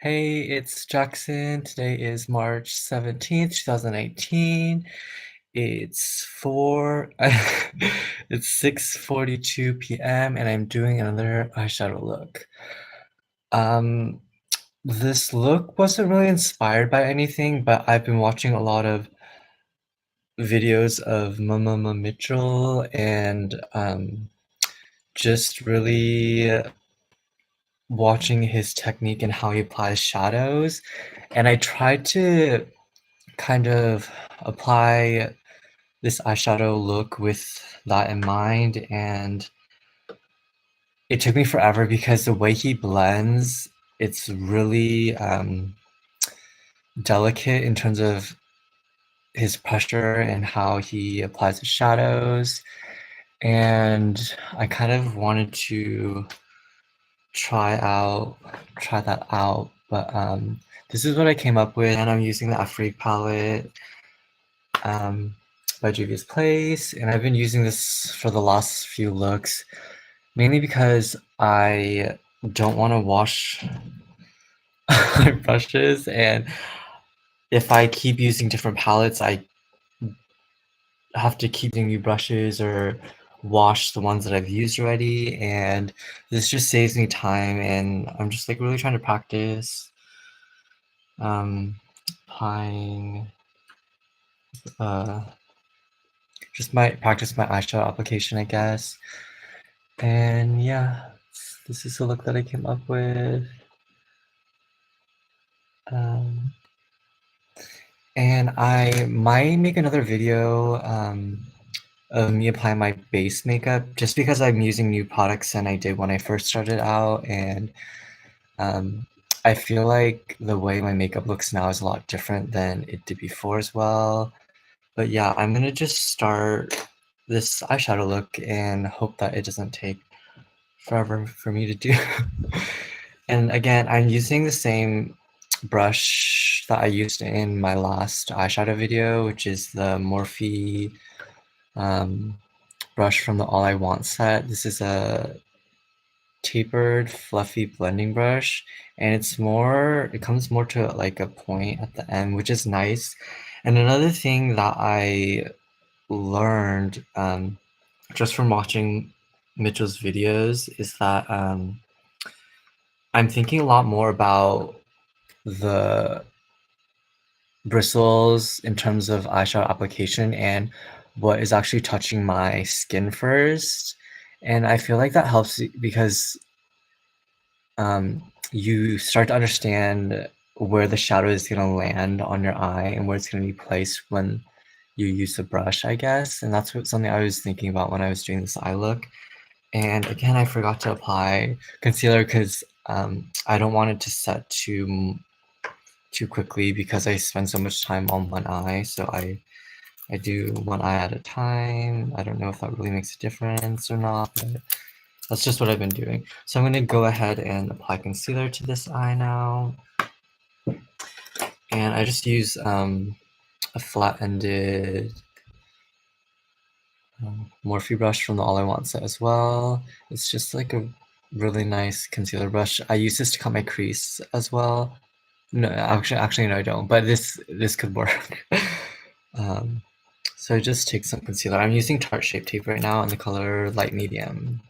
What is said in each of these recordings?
Hey, it's Jackson. Today is March 17th, 2018. It's 4 it's 6:42 p.m. and I'm doing another eyeshadow look. Um, this look wasn't really inspired by anything, but I've been watching a lot of videos of Mama Mitchell and just really watching his technique and how he applies shadows. And I tried to kind of apply this eyeshadow look with that in mind, and it took me forever because the way he blends, it's really delicate in terms of his pressure and how he applies the shadows. And I kind of wanted to try that out, but this is what I came up with, and I'm using the Afrique Palette um, by Juvia's Place, and I've been using this for the last few looks, mainly because I don't want to wash my brushes, and if I keep using different palettes, I have to keep using new brushes or wash the ones that I've used already, and this just saves me time, and I'm just like really trying to practice um, applying uh, just my practice my eyeshadow application, I guess. And yeah, this is the look that I came up with. Um, and I might make another video of me applying my base makeup just because I'm using new products than I did when I first started out. And um, I feel like the way my makeup looks now is a lot different than it did before as well. But yeah, I'm gonna just start this eyeshadow look and hope that it doesn't take forever for me to do. And again, I'm using the same brush that I used in my last eyeshadow video, which is the Morphe brush from the All I Want set. This is a tapered, fluffy blending brush, and it comes more to like a point at the end, which is nice. And another thing that I learned just from watching Mitchell's videos is that I'm thinking a lot more about the bristles in terms of eyeshadow application and what is actually touching my skin first. And I feel like that helps because you start to understand where the shadow is going to land on your eye and where it's going to be placed when you use the brush, I guess. And that's something I was thinking about when I was doing this eye look. And again, I forgot to apply concealer because I don't want it to set too quickly because I spend so much time on one eye. So I do one eye at a time. I don't know if that really makes a difference or not, but that's just what I've been doing. So I'm going to go ahead and apply concealer to this eye now. And I just use a flat-ended Morphe brush from the All I Want set as well. It's just like a really nice concealer brush. I use this to cut my crease as well. No, actually, no, I don't. But this could work. So I just take some concealer. I'm using Tarte Shape Tape right now in the color light medium.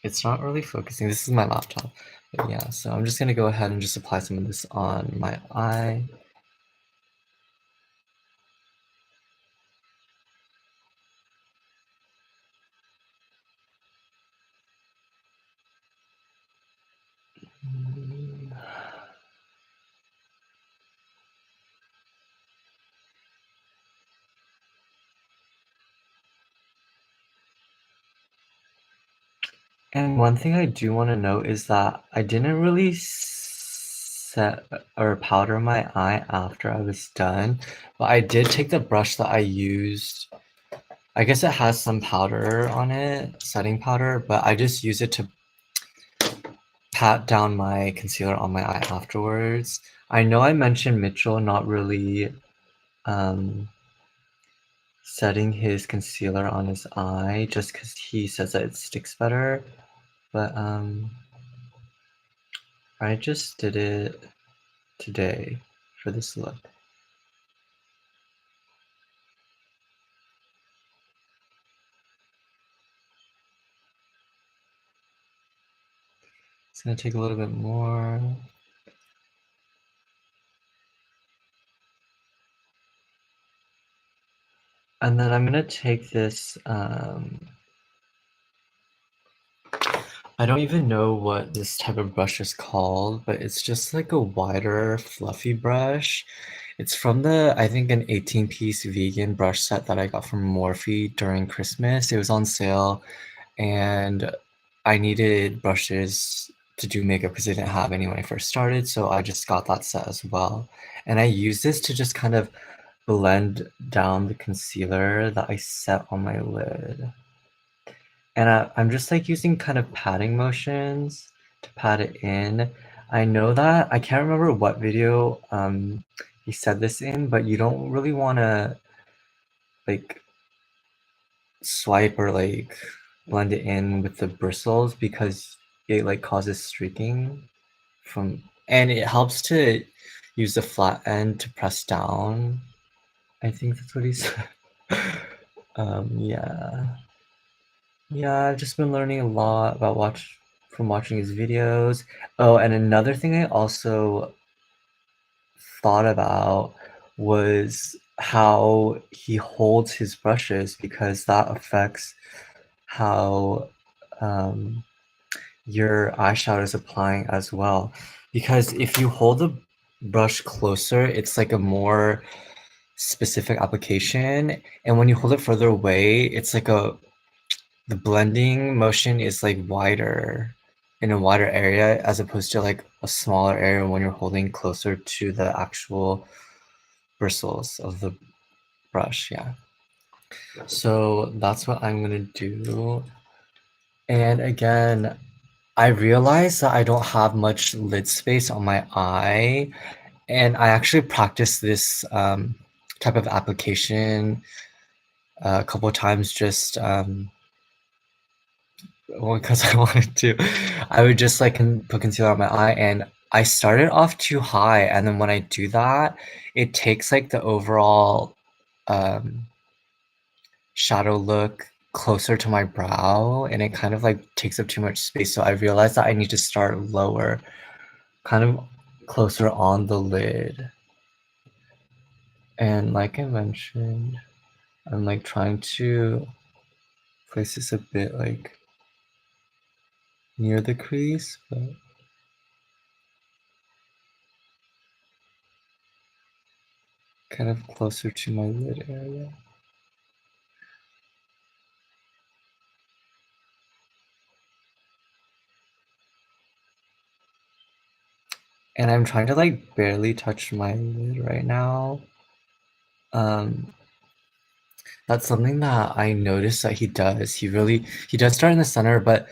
It's not really focusing. This is my laptop. But yeah, so I'm just gonna go ahead and just apply some of this on my eye. And one thing I do want to note is that I didn't really set or powder my eye after I was done, but I did take the brush that I used. I guess it has some powder on it, setting powder, but I just use it to pat down my concealer on my eye afterwards. I know I mentioned Mitchell not really setting his concealer on his eye just because he says that it sticks better, but I just did it today for this look. It's gonna take a little bit more. And then I'm gonna take this, I don't even know what this type of brush is called, but it's just like a wider, fluffy brush. It's from I think an 18-piece vegan brush set that I got from Morphe during Christmas. It was on sale, and I needed brushes to do makeup because I didn't have any when I first started, so I just got that set as well. And I use this to just kind of blend down the concealer that I set on my lid. And I'm just like using kind of patting motions to pat it in. I know that I can't remember what video he said this in, but you don't really want to like swipe or like blend it in with the bristles because it like causes streaking from, and it helps to use the flat end to press down. I think that's what he said. Yeah. Yeah, I've just been learning a lot about from watching his videos. Oh, and another thing I also thought about was how he holds his brushes because that affects how um, your eyeshadow is applying as well. Because if you hold the brush closer, it's like a more specific application, and when you hold it further away, it's like the blending motion is like wider in a wider area as opposed to like a smaller area when you're holding closer to the actual bristles of the brush. Yeah. So that's what I'm gonna do. And again, I realized that I don't have much lid space on my eye, and I actually practiced this type of application a couple of times just well, because I wanted to. I would just like put concealer on my eye, and I started off too high, and then when I do that, it takes like the overall um, shadow look closer to my brow, and it kind of like takes up too much space. So I realized that I need to start lower, kind of closer on the lid. And like I mentioned, I'm like trying to place this a bit like near the crease, but kind of closer to my lid area. And I'm trying to like barely touch my lid right now. Um, that's something that I noticed that he does. He does start in the center, but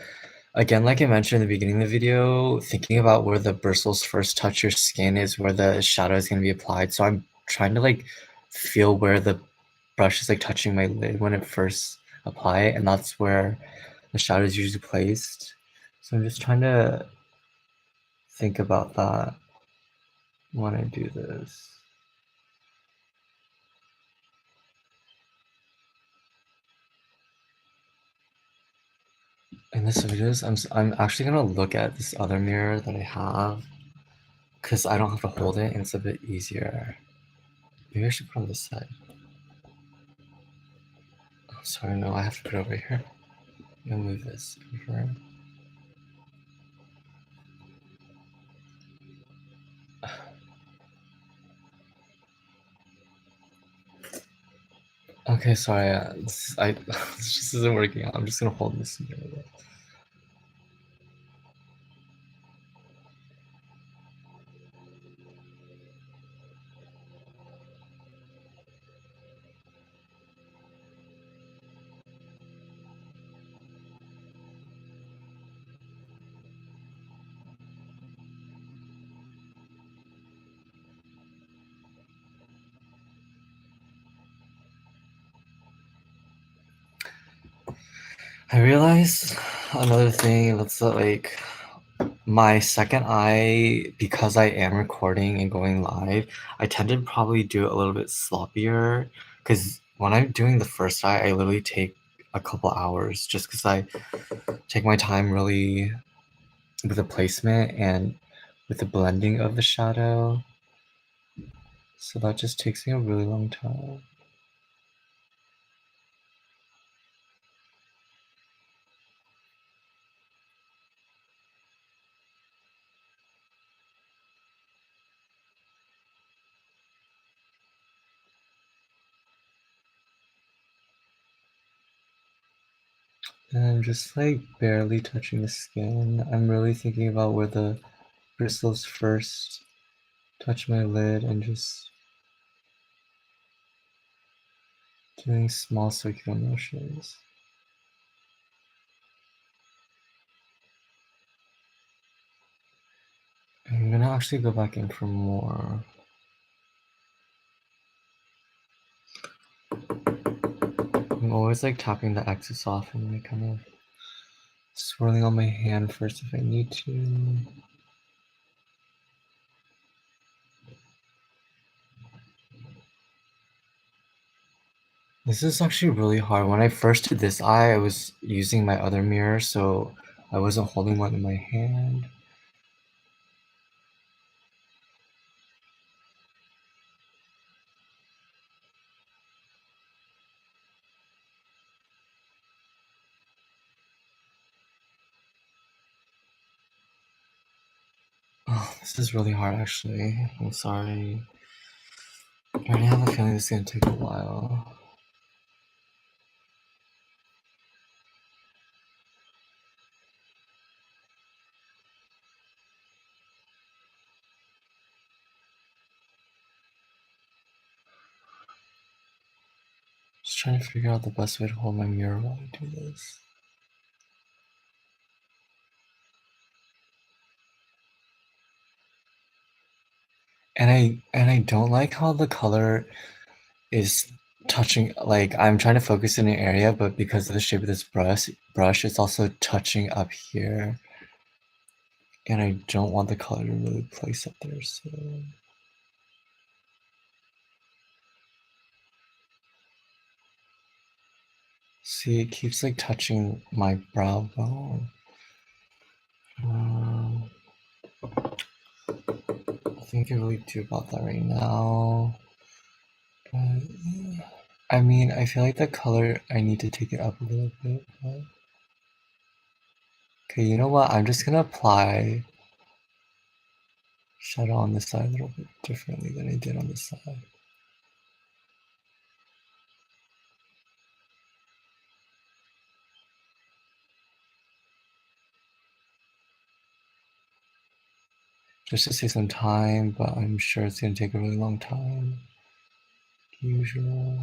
again, like I mentioned in the beginning of the video, thinking about where the bristles first touch your skin is where the shadow is going to be applied. So I'm trying to like feel where the brush is like touching my lid when it first apply it, and that's where the shadow is usually placed. So I'm just trying to think about that when I do this. In this videos, I'm actually gonna look at this other mirror that I have because I don't have to hold it and it's a bit easier. Maybe I should put on this side. Oh, sorry, no, I have to put it over here. I'm gonna move this over. Okay, sorry, this just isn't working out. I'm just gonna hold this mirror. I realized another thing that's like my second eye, because I am recording and going live, I tend to probably do it a little bit sloppier, because when I'm doing the first eye, I literally take a couple hours just because I take my time really with the placement and with the blending of the shadow. So that just takes me a really long time. And I'm just like barely touching the skin. I'm really thinking about where the bristles first touch my lid and just doing small circular motions. I'm gonna actually go back in for more. I'm always like tapping the excess off and like kind of swirling on my hand first if I need to. This is actually really hard. When I first did this eye, I was using my other mirror, so I wasn't holding one in my hand. Oh, this is really hard actually. I'm sorry. I already have a feeling this is gonna take a while. Just trying to figure out the best way to hold my mirror while I do this. And I don't like how the color is touching, like I'm trying to focus in an area, but because of the shape of this brush, it's also touching up here. And I don't want the color to really place up there, so. See, it keeps like touching my brow bone. I think I really do about that right now. But I mean, I feel like the color, I need to take it up a little bit. But... Okay, you know what? I'm just gonna apply shadow on this side a little bit differently than I did on this side. Just to save some time, but I'm sure it's gonna take a really long time. Usual.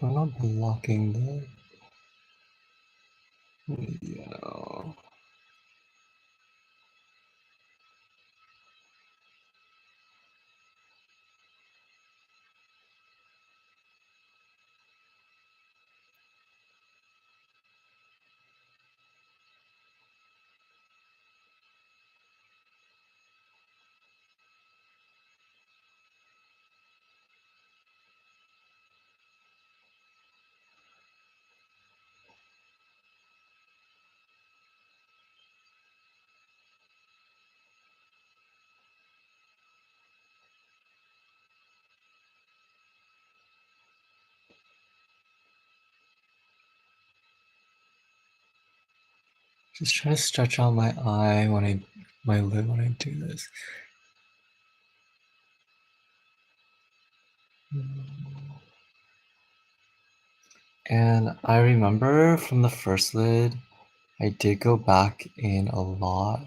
I'm not blocking the video. Just try to stretch out my eye my lid when I do this. And I remember from the first lid, I did go back in a lot.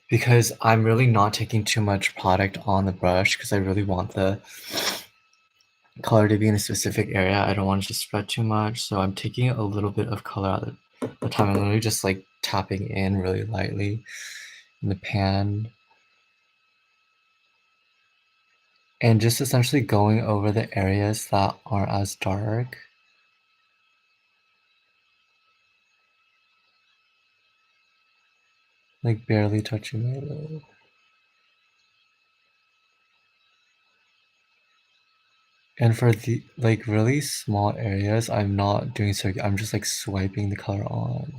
because I'm really not taking too much product on the brush because I really want the color to be in a specific area. I don't want it to spread too much, so I'm taking a little bit of color out of the time. I'm literally just like tapping in really lightly in the pan and just essentially going over the areas that aren't as dark. Like barely touching my lid. And for the like really small areas, I'm not doing circle. I'm just like swiping the color on,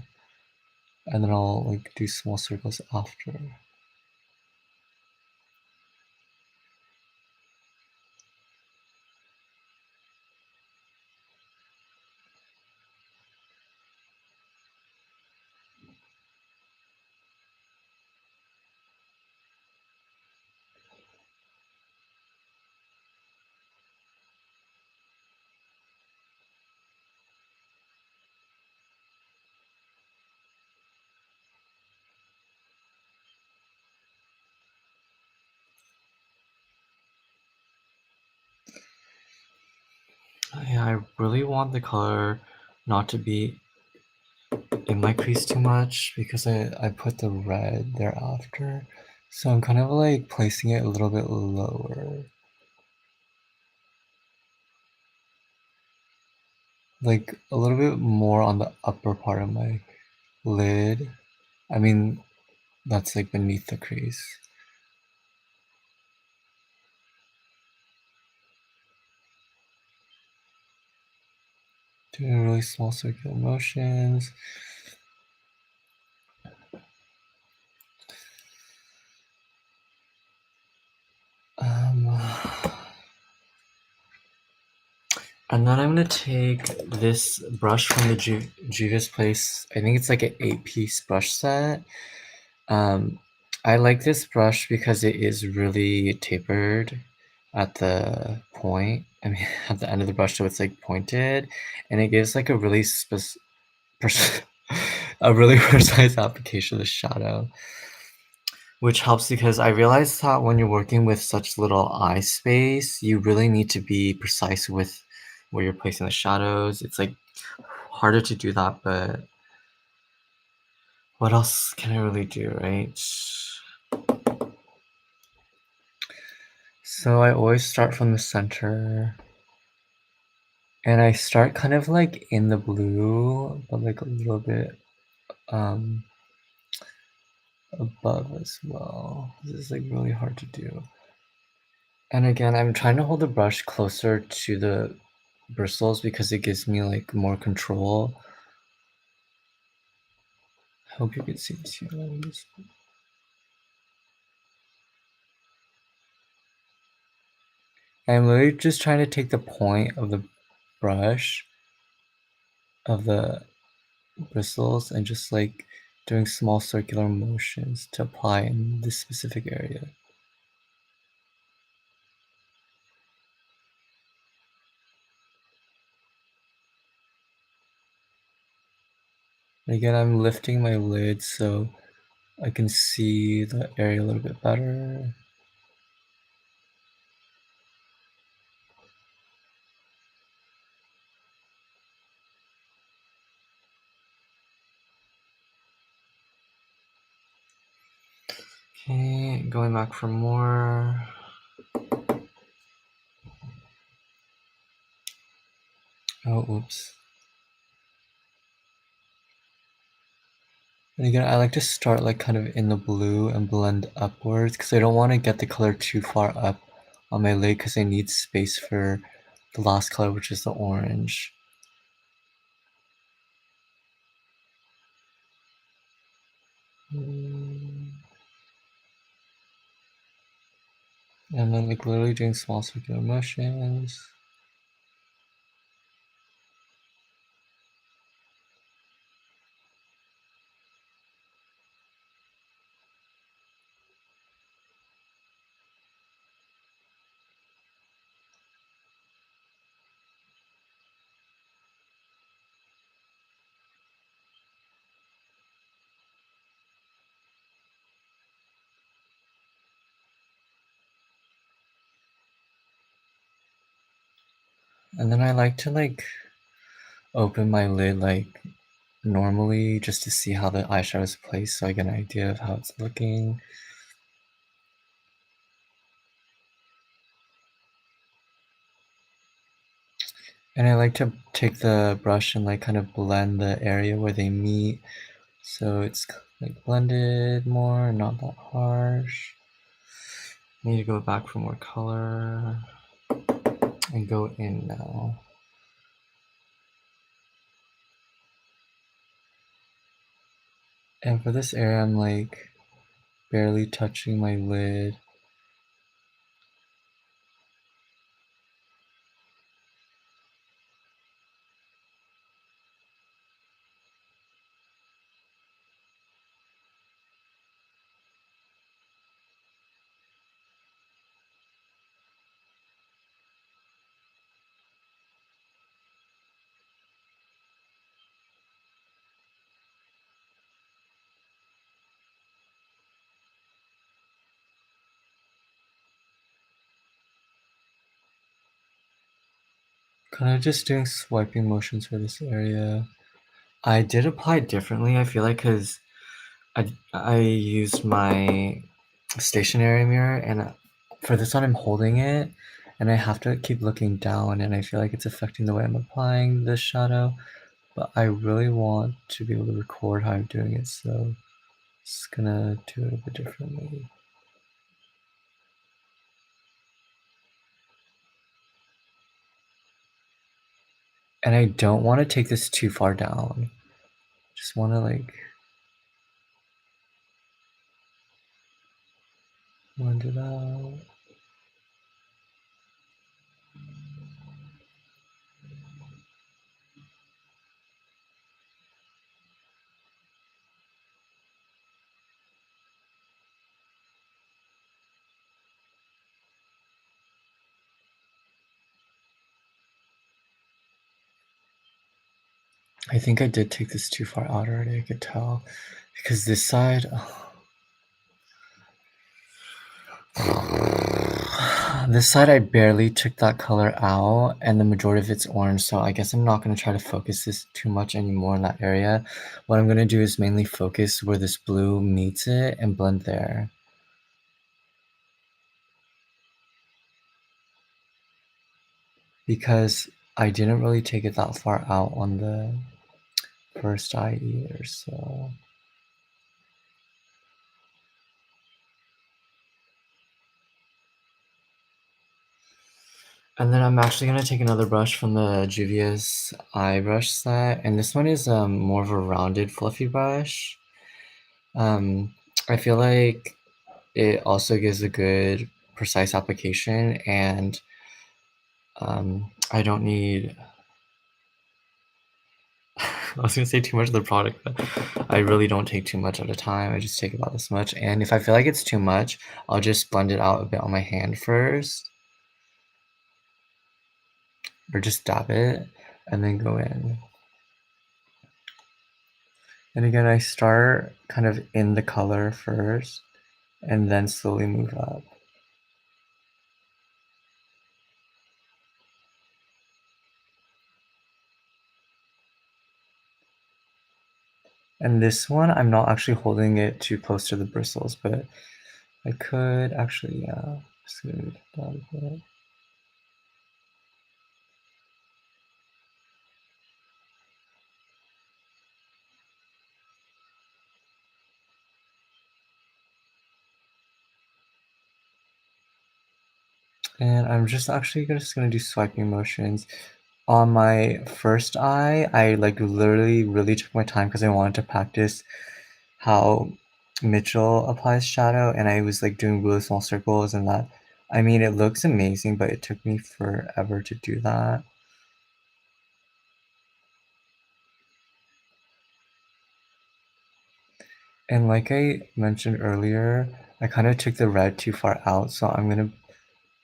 and then I'll like do small circles after. Yeah, I really want the color not to be in my crease too much because I put the red there after. So I'm kind of like placing it a little bit lower. Like a little bit more on the upper part of my lid. I mean, that's like beneath the crease. Doing really small circular motions. Um, and then I'm gonna take this brush from the Juvia's Place. I think it's like an 8-piece brush set. I like this brush because it is really tapered at the point. I mean, at the end of the brush, so it's like pointed, and it gives like a really a really precise application of the shadow, which helps because I realized that when you're working with such little eye space, you really need to be precise with where you're placing the shadows. It's like harder to do that, but what else can I really do, right? So I always start from the center, and I start kind of like in the blue, but like a little bit above as well. This is like really hard to do. And again, I'm trying to hold the brush closer to the bristles because it gives me like more control. I hope you can see this here. I'm literally just trying to take the point of the brush of the bristles and just like doing small circular motions to apply in this specific area. And again, I'm lifting my lid so I can see the area a little bit better. Okay, going back for more. Oh, oops. And again, I like to start like kind of in the blue and blend upwards because I don't want to get the color too far up on my lid because I need space for the last color, which is the orange. And then like literally doing small circular motions. And then I like to like open my lid like normally just to see how the eyeshadow is placed so I get an idea of how it's looking. And I like to take the brush and like kind of blend the area where they meet so it's like blended more, not that harsh. I need to go back for more color and go in now. And for this area, I'm like barely touching my lid. Kind of just doing swiping motions for this area. I did apply it differently, I feel like, because I used my stationary mirror, and for this one I'm holding it, and I have to keep looking down, and I feel like it's affecting the way I'm applying this shadow, but I really want to be able to record how I'm doing it, so just gonna do it a bit differently. And I don't want to take this too far down. Just want to like blend it out. I think I did take this too far out already, I could tell. Because this side, this side I barely took that color out, and the majority of it's orange, so I guess I'm not going to try to focus this too much anymore in that area. What I'm going to do is mainly focus where this blue meets it and blend there. Because I didn't really take it that far out on the first eye either, so... And then I'm actually gonna take another brush from the Juvia's eye brush set, and this one is more of a rounded, fluffy brush. I feel like it also gives a good, precise application, and I don't need. I was gonna say too much of the product, but I really don't take too much at a time. I just take about this much, and if I feel like it's too much, I'll just blend it out a bit on my hand first, or just dab it, and then go in. And again, I start kind of in the color first and then slowly move up. And this one, I'm not actually holding it too close to the bristles, but I could actually, yeah, just gonna move it down a bit. And I'm just actually just gonna do swiping motions. On my first eye, I like literally really took my time because I wanted to practice how Mitchell applies shadow, and I was like doing really small circles and that. I mean, it looks amazing, but it took me forever to do that. And like I mentioned earlier, I kind of took the red too far out, so I'm gonna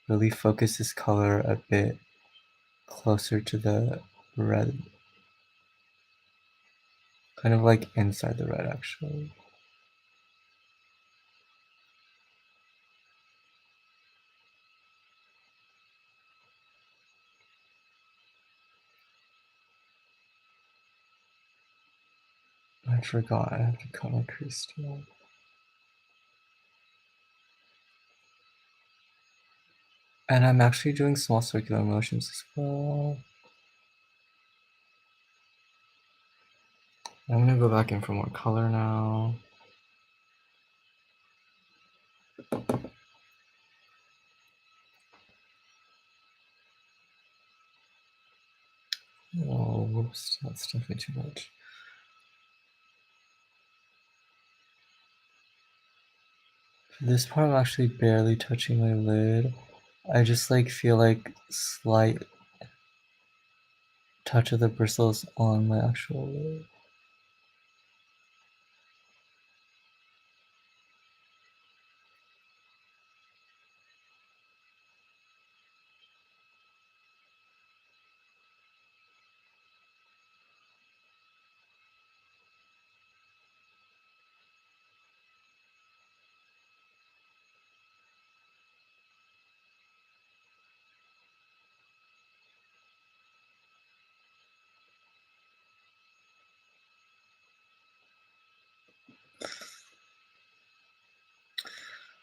really focus this color a bit closer to the red. Kind of like inside the red, actually. I forgot I have to cut my crease still. And I'm actually doing small circular motions as well. I'm gonna go back in for more color now. Oh, whoops, that's definitely too much. For this part, I'm actually barely touching my lid. I just like feel like slight touch of the bristles on my actual lid.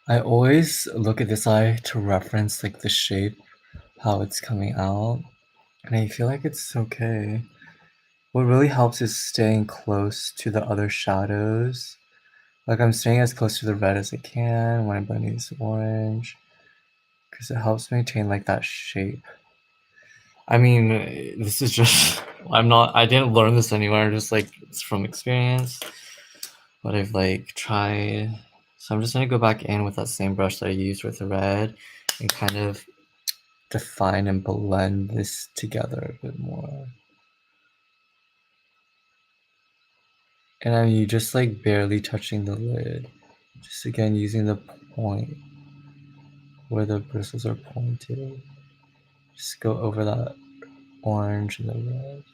I always look at this eye to reference like the shape, how it's coming out, and I feel like it's okay. What really helps is staying close to the other shadows. Like I'm staying as close to the red as I can when I'm blending this orange, because it helps maintain like that shape. I mean, this is just, I didn't learn this anywhere, just like it's from experience, but I've like tried. So I'm just gonna go back in with that same brush that I used with the red and kind of define and blend this together a bit more. And I'm just like barely touching the lid. Just again using the point where the bristles are pointed. Just go over that orange and the red.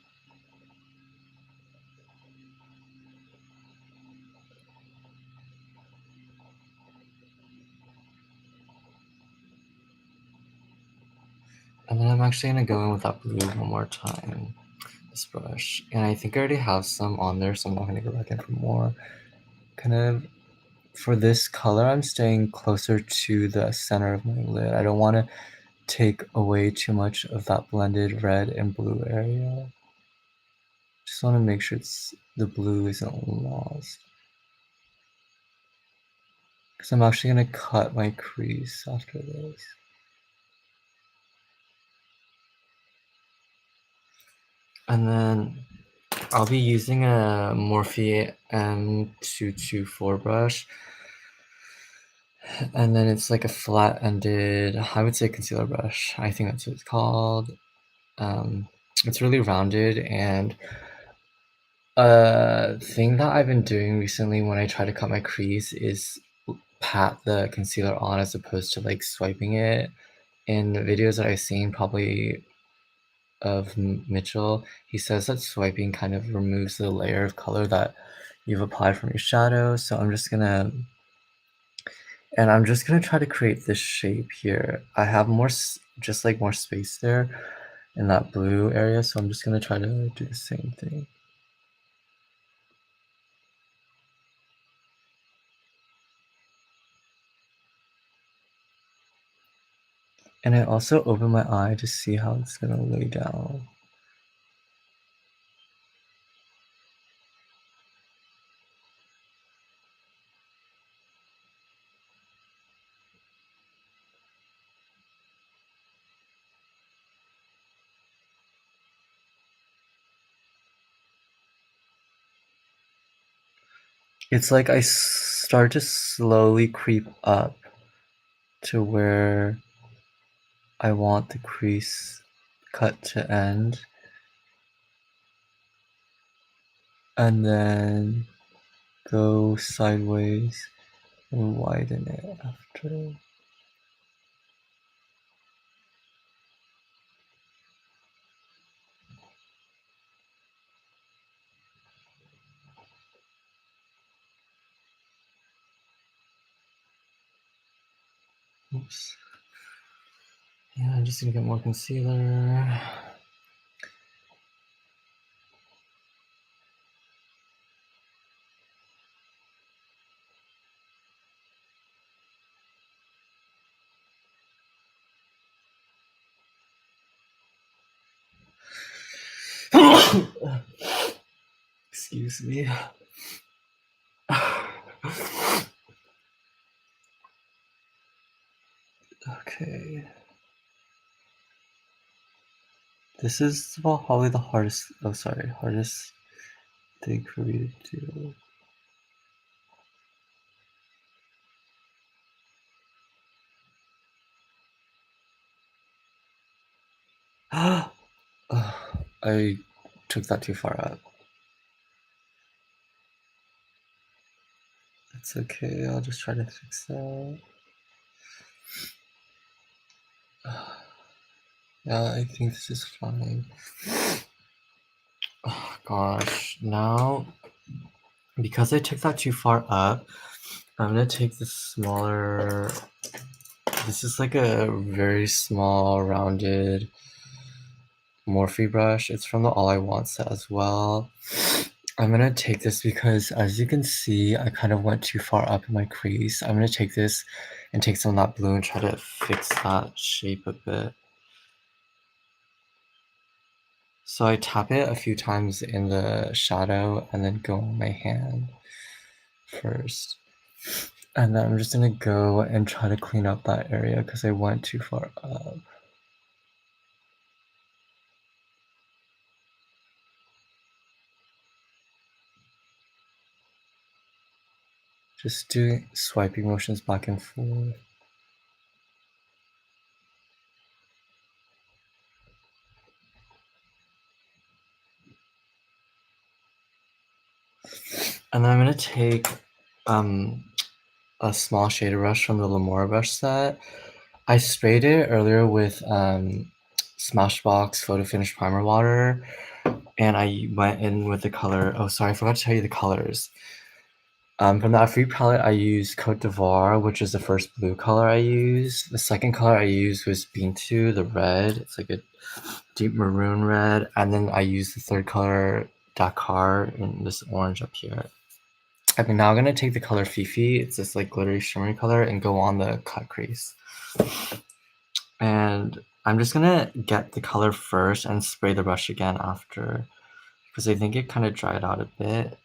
And then I'm actually gonna go in with that blue one more time, this brush. And I think I already have some on there, so I'm not gonna go back in for more. Kind of, for this color, I'm staying closer to the center of my lid. I don't wanna take away too much of that blended red and blue area. Just wanna make sure the blue isn't lost. Because I'm actually gonna cut my crease after this. And then I'll be using a Morphe M224 brush. And then it's like a flat-ended, I would say concealer brush. I think that's what it's called. It's really rounded, and a thing that I've been doing recently when I try to cut my crease is pat the concealer on as opposed to like swiping it. In videos that I've seen, probably of Mitchell, he says that swiping kind of removes the layer of color that you've applied from your shadow. So I'm just gonna try to create this shape here. I have just like more space there in that blue area, so I'm just gonna try to do the same thing. And I also open my eye to see how it's gonna lay down. It's like I start to slowly creep up to where I want the crease cut to end. And then go sideways and widen it after. Oops. Yeah, I'm just gonna get more concealer. Excuse me. Okay. This is probably the hardest, hardest thing for me to do. I took that too far up. It's okay, I'll just try to fix that. Yeah, I think this is fine. Oh gosh, now because I took that too far up, I'm gonna take this smaller. This is like a very small, rounded Morphe brush. It's from the All I Want set as well. I'm gonna take this because, as you can see, I kind of went too far up in my crease. I'm gonna take this and take some of that blue and try to fix that shape a bit. So I tap it a few times in the shadow and then go on my hand first. And then I'm just gonna go and try to clean up that area because I went too far up. Just doing swiping motions back and forth. And then I'm gonna take a small shader brush from the Lamora brush set. I sprayed it earlier with Smashbox Photo Finish Primer Water, and I went in with the color. Oh, sorry, I forgot to tell you the colors. From the Afrique Palette, I used Cote d'Ivoire, which is the first blue color I used. The second color I used was Bean2, the red. It's like a deep maroon red. And then I used the third color, Dakar, in this orange up here. I'm now going to take the color Fifi. It's this like glittery shimmery color and go on the cut crease. And I'm just going to get the color first and spray the brush again after, because I think it kind of dried out a bit.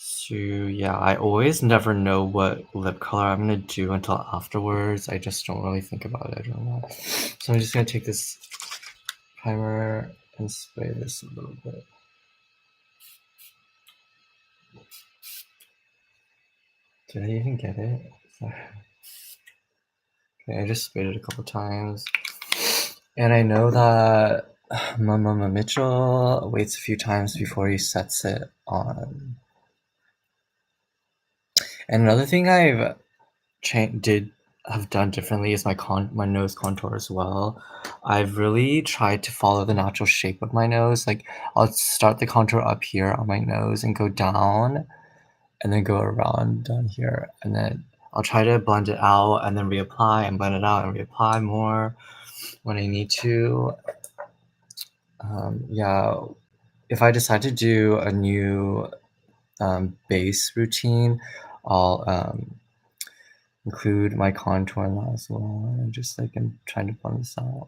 So yeah, I always never know what lip color I'm gonna do until afterwards. I just don't really think about it. I don't know. So I'm just gonna take this primer and spray this a little bit. Did I even get it? Sorry. Okay, I just sprayed it a couple times. And I know that Mama Mitchell waits a few times before he sets it on. And another thing I've have done differently is my nose contour as well. I've really tried to follow the natural shape of my nose. Like I'll start the contour up here on my nose and go down and then go around down here. And then I'll try to blend it out and then reapply and blend it out and reapply more when I need to. Yeah, if I decide to do a new base routine, I'll include my contour in that as well. And just like I'm trying to blend this out.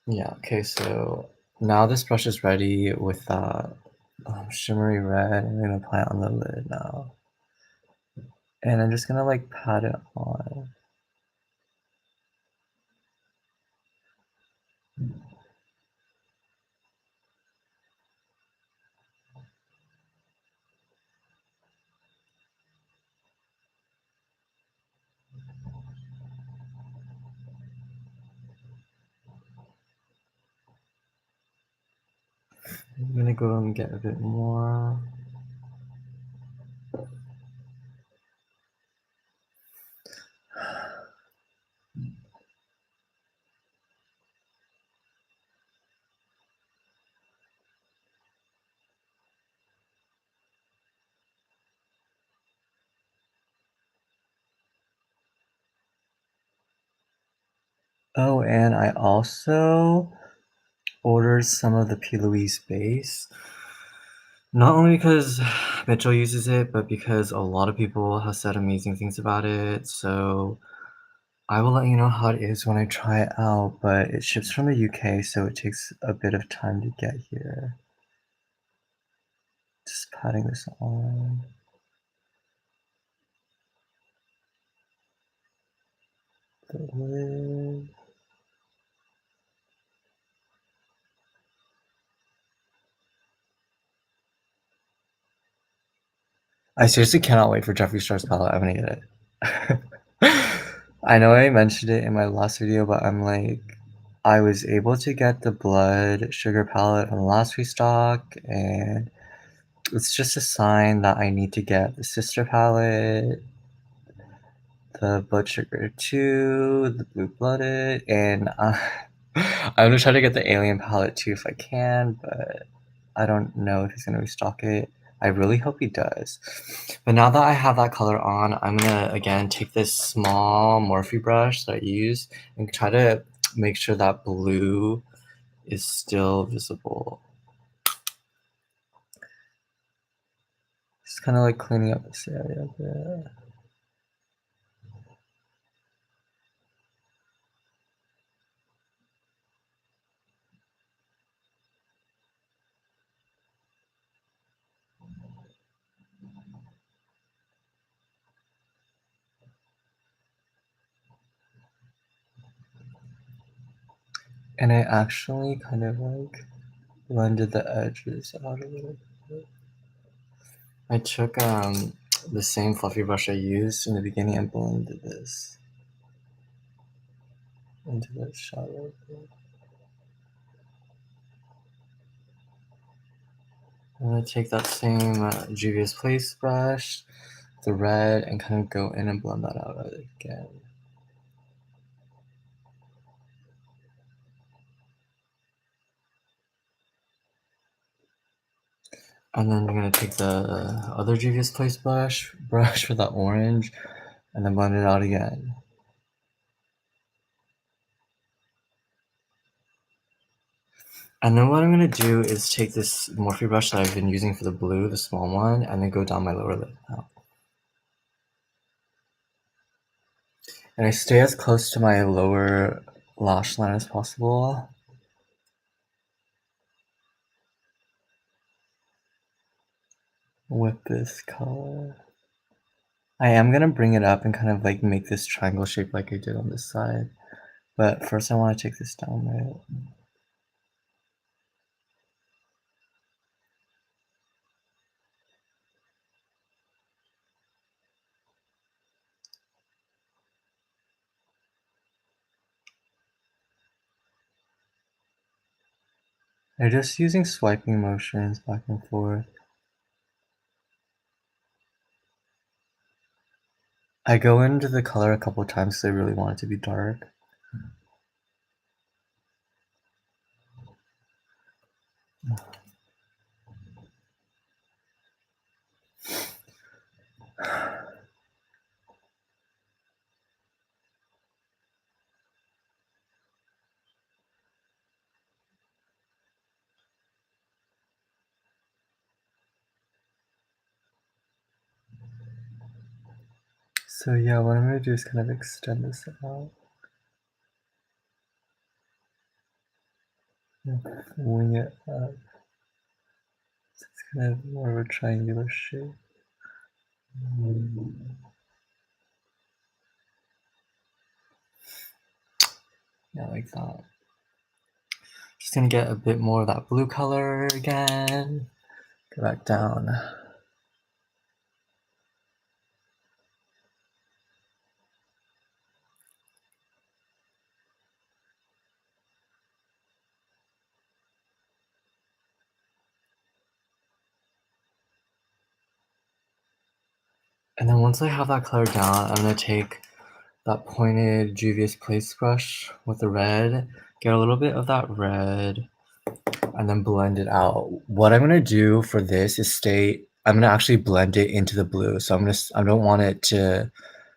Yeah, okay, so now this brush is ready with that shimmery red. I'm gonna apply it on the lid now. And I'm just gonna like pat it on. I'm gonna go and get a bit more. Oh, and I also ordered some of the P. Louise base. Not only because Mitchell uses it, but because a lot of people have said amazing things about it, so I will let you know how it is when I try it out, but it ships from the UK, so it takes a bit of time to get here. Just patting this on. The lid. I seriously cannot wait for Jeffree Star's palette. I'm gonna get it. I know I mentioned it in my last video, but I'm like, I was able to get the Blood Sugar palette from the last restock, and it's just a sign that I need to get the Sister palette, the Blood Sugar 2, the Blue Blooded, and I'm gonna try to get the Alien palette too if I can, but I don't know if he's gonna restock it. I really hope he does. But now that I have that color on, I'm gonna again take this small Morphe brush that I use and try to make sure that blue is still visible. Just kind of like cleaning up this area a bit. And I actually kind of like blended the edges out a little bit. I took the same fluffy brush I used in the beginning and blended this into the shadow. I'm gonna take that same Juvia's Place brush, the red, and kind of go in and blend that out again. And then I'm gonna take the other Juvia's Place brush for that orange, and then blend it out again. And then what I'm gonna do is take this Morphe brush that I've been using for the blue, the small one, and then go down my lower lid now. And I stay as close to my lower lash line as possible. With this color. I am gonna bring it up and kind of like make this triangle shape like I did on this side. But first I wanna take this down right. I'm just using swiping motions back and forth. I go into the color a couple times because I really want it to be dark. So yeah, what I'm gonna do is kind of extend this out. And wing it up. So it's kind of more of a triangular shape. Yeah, like that. Just gonna get a bit more of that blue color again. Go back down. And then once I have that color down, I'm gonna take that pointed Juvia's Place brush with the red, get a little bit of that red, and then blend it out. What I'm gonna do for this is I'm gonna actually blend it into the blue. So I don't want it to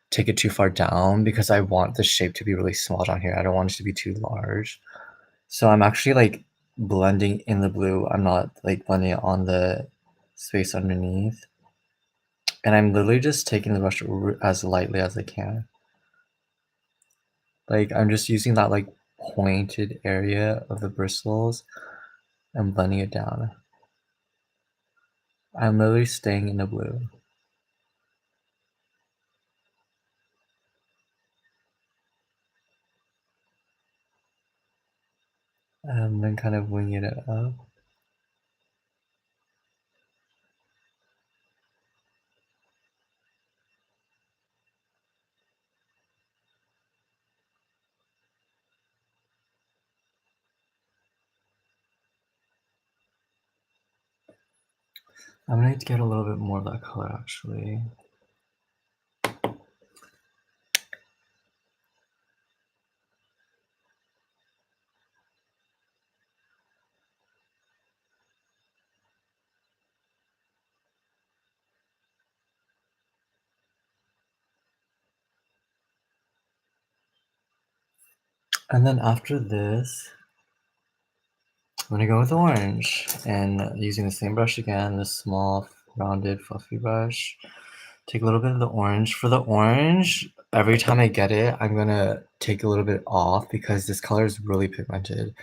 take it too far down because I want the shape to be really small down here. I don't want it to be too large. So I'm actually like blending in the blue. I'm not like blending it on the space underneath. And I'm literally just taking the brush as lightly as I can. Like, I'm just using that, like, pointed area of the bristles and blending it down. I'm literally staying in the blue. And then kind of winging it up. I'm gonna need to get a little bit more of that color actually. And then after this, I'm gonna go with orange and using the same brush again, this small, rounded, fluffy brush. Take a little bit of the orange. For the orange, every time I get it, I'm gonna take a little bit off because this color is really pigmented.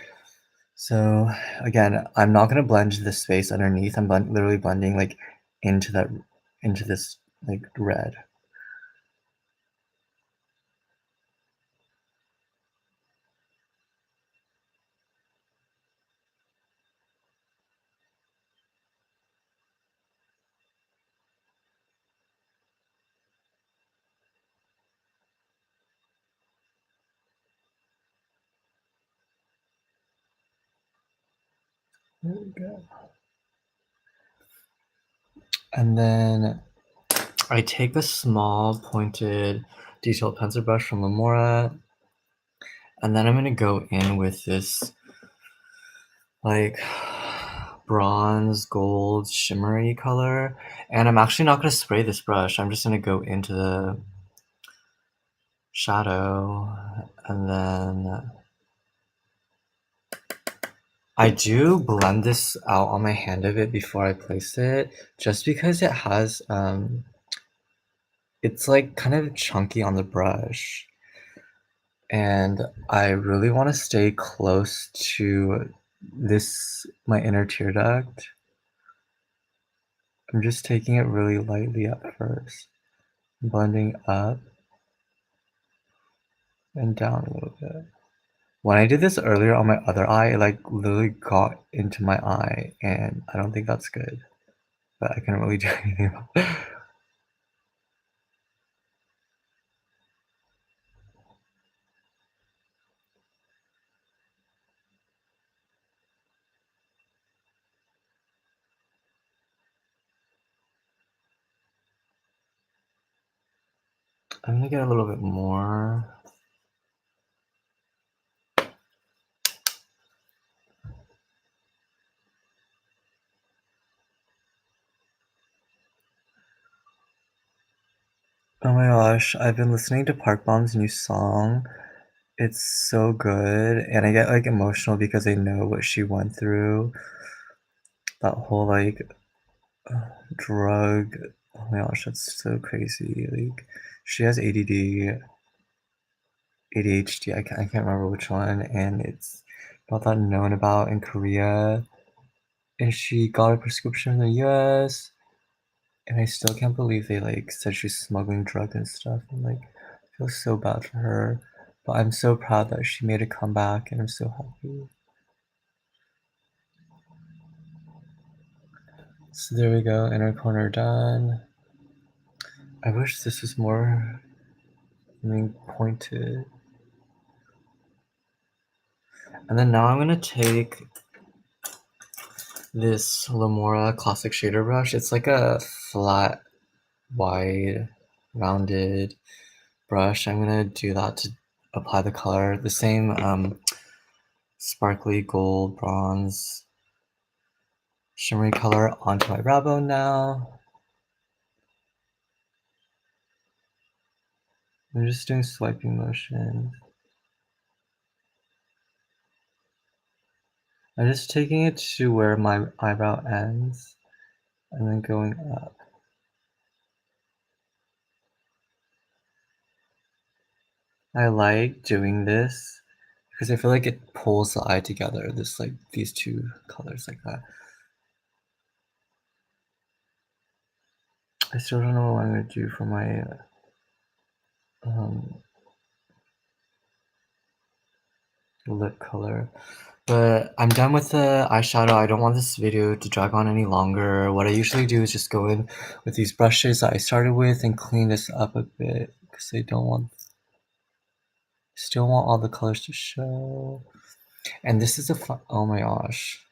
So again, I'm not gonna blend the space underneath. I'm literally blending like into this like red. There we go. And then I take a small pointed detailed pencil brush from Lamora, and then I'm gonna go in with this like bronze gold shimmery color. And I'm actually not gonna spray this brush. I'm just gonna go into the shadow, and then I do blend this out on my hand a bit before I place it, just because it has it's like kind of chunky on the brush. And I really want to stay close to my inner tear duct. I'm just taking it really lightly at first, blending up and down a little bit. When I did this earlier on my other eye, it like literally got into my eye, and I don't think that's good, but I can't really do anything about it. I'm gonna get a little bit more. Oh my gosh, I've been listening to PoreBlem's new song. It's so good, and I get like emotional because I know what she went through. That whole like drug. Oh my gosh, that's so crazy. Like she has ADD, ADHD. I can't remember which one, and it's not that known about in Korea. And she got a prescription in the U.S. And I still can't believe they like said she's smuggling drugs and stuff. And like, I feel so bad for her. But I'm so proud that she made a comeback, and I'm so happy. So there we go, inner corner done. I wish this was more, pointed. And then now I'm gonna take this Lamora classic shader brush. It's like a flat, wide, rounded brush. I'm gonna do that to apply the color. The same sparkly gold, bronze, shimmery color onto my brow bone now. I'm just doing swiping motion. I'm just taking it to where my eyebrow ends, and then going up. I like doing this because I feel like it pulls the eye together, this like these two colors like that. I still don't know what I'm gonna do for my um, lip color. But I'm done with the eyeshadow. I don't want this video to drag on any longer. What I usually do is just go in with these brushes that I started with and clean this up a bit because I don't want, still want all the colors to show. And this is oh my gosh.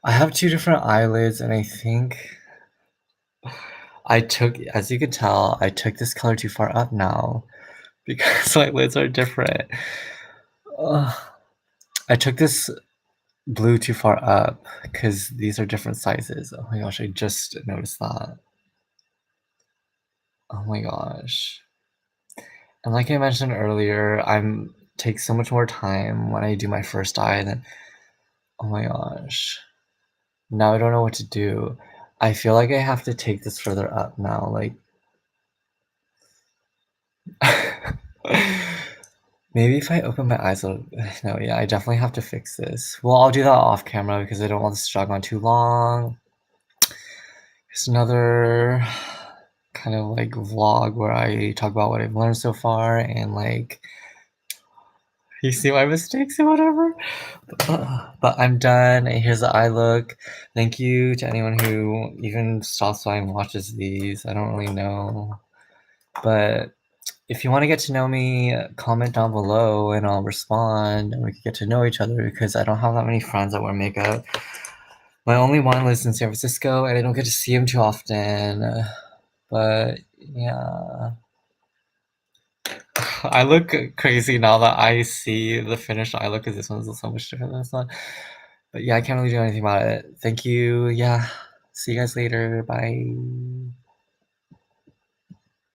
I have two different eyelids and I think I took, as you can tell, I took this color too far up now because my lids are different. Ugh. I took this blue too far up because these are different sizes. Oh my gosh, I just noticed that. Oh my gosh. And like I mentioned earlier, I'm take so much more time when I do my first eye than, oh my gosh. Now I don't know what to do. I feel like I have to take this further up now, like maybe if I open my eyes a little, no, yeah, I definitely have to fix this. Well, I'll do that off camera because I don't want this to drag on too long. It's another kind of like vlog where I talk about what I've learned so far and like you see my mistakes and whatever. But I'm done. And here's the eye look. Thank you to anyone who even stops by and watches these. I don't really know. But if you want to get to know me, comment down below and I'll respond and we can get to know each other because I don't have that many friends that wear makeup. My only one lives in San Francisco and I don't get to see him too often. But yeah. I look crazy now that I see the finished eye look because this one's so much different than this one. But yeah, I can't really do anything about it. Thank you. Yeah. See you guys later. Bye.